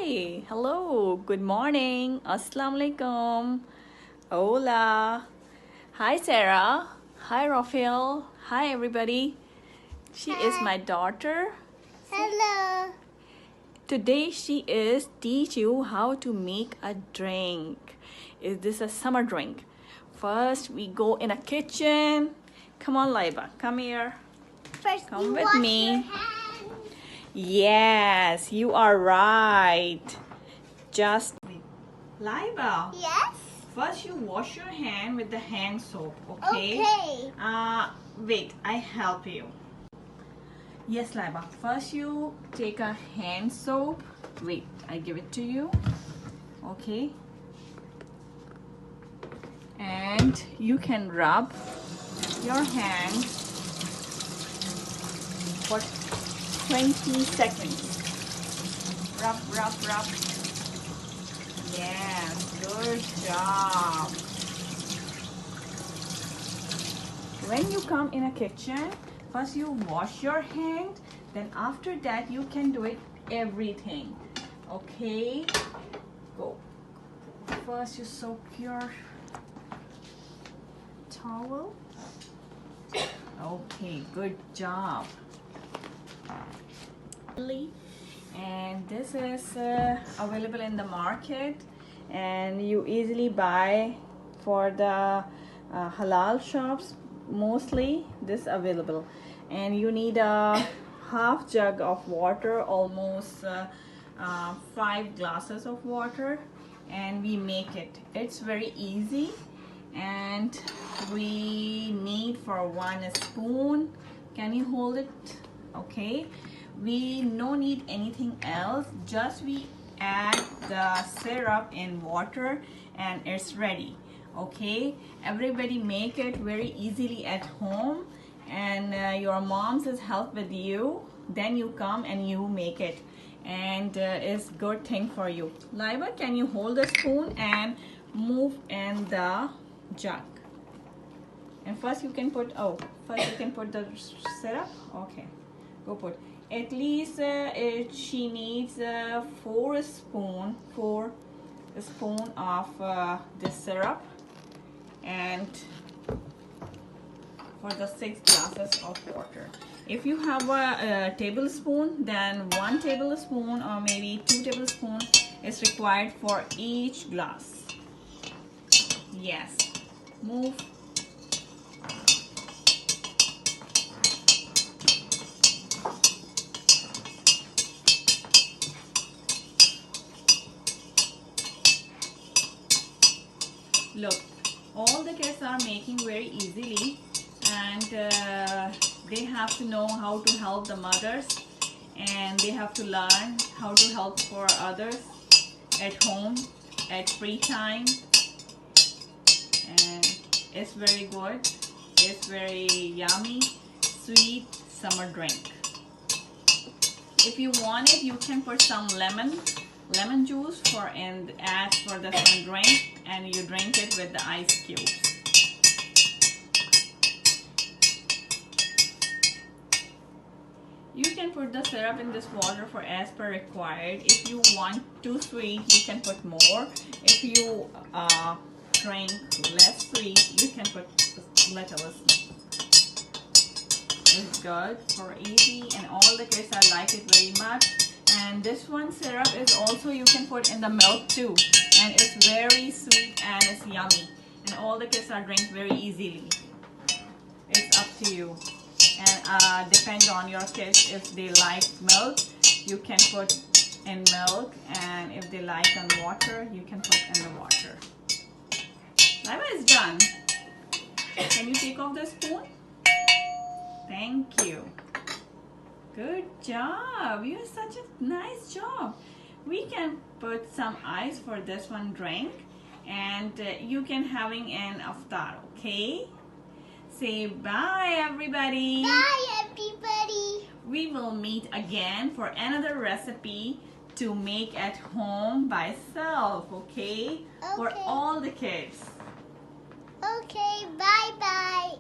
Hi, hello, good morning, Assalamu alaikum, hola, hi Sarah, hi Raphael, hi everybody. She is my daughter. Hello. Today she is teach you how to make a drink. Is this a summer drink? First we go in a kitchen. Come on, Laiba, come here. First, Come you with wash me. your hands. Yes, you are right. Just Laiba. Yes. First you wash your hand with the hand soap, okay? Okay. Wait, I help you. Yes, Laiba. First you take a hand soap. Wait, I give it to you. Okay. And you can rub your hand for 20 seconds. Rub, rub, rub. Yes, good job. When you come in a kitchen, first you wash your hand, then after that you can do it everything. Okay? Go. First you soak your towel. Okay, good job. And this is available in the market, and you easily buy for the halal shops. Mostly this available, and you need a half jug of water, almost 5 glasses of water, and we make it. It's very easy, and we need for 1 spoon. Can you hold it? Okay, we no need anything else, just we add the syrup in water and it's ready. Okay, everybody make it very easily at home, and your mom's is help with you, then you come and you make it, and it's good thing for you. Laiba, can you hold the spoon and move in the jug? And first you can put the syrup. Okay, go put at least she needs 4 spoon of the syrup, and for the 6 glasses of water. If you have a tablespoon, then 1 tablespoon or maybe 2 tablespoons is required for each glass. Yes, move. Look, all the kids are making very easily, and they have to know how to help the mothers, and they have to learn how to help for others at home at free time, and it's very good. It's very yummy, sweet summer drink. If you want it, you can put some lemon juice and add for the summer drink, and you drink it with the ice cubes. You can put the syrup in this water for as per required. If you want too sweet, you can put more. If you drink less sweet, you can put little. It's good for easy, and all the kids like it very much. And this one syrup is also you can put in the milk too, and it's very sweet and it's yummy, and all the kids are drink very easily. It's up to you, and depends on your kids. If they like milk, you can put in milk, and if they like on water, you can put in the water. Laiba is done. Can you take off the spoon? Thank you. Good job. You did such a nice job. We can put some ice for this one drink, and you can having an iftar. Okay. Say bye, everybody. Bye, everybody. We will meet again for another recipe to make at home by self. Okay. For all the kids. Okay. Bye, bye.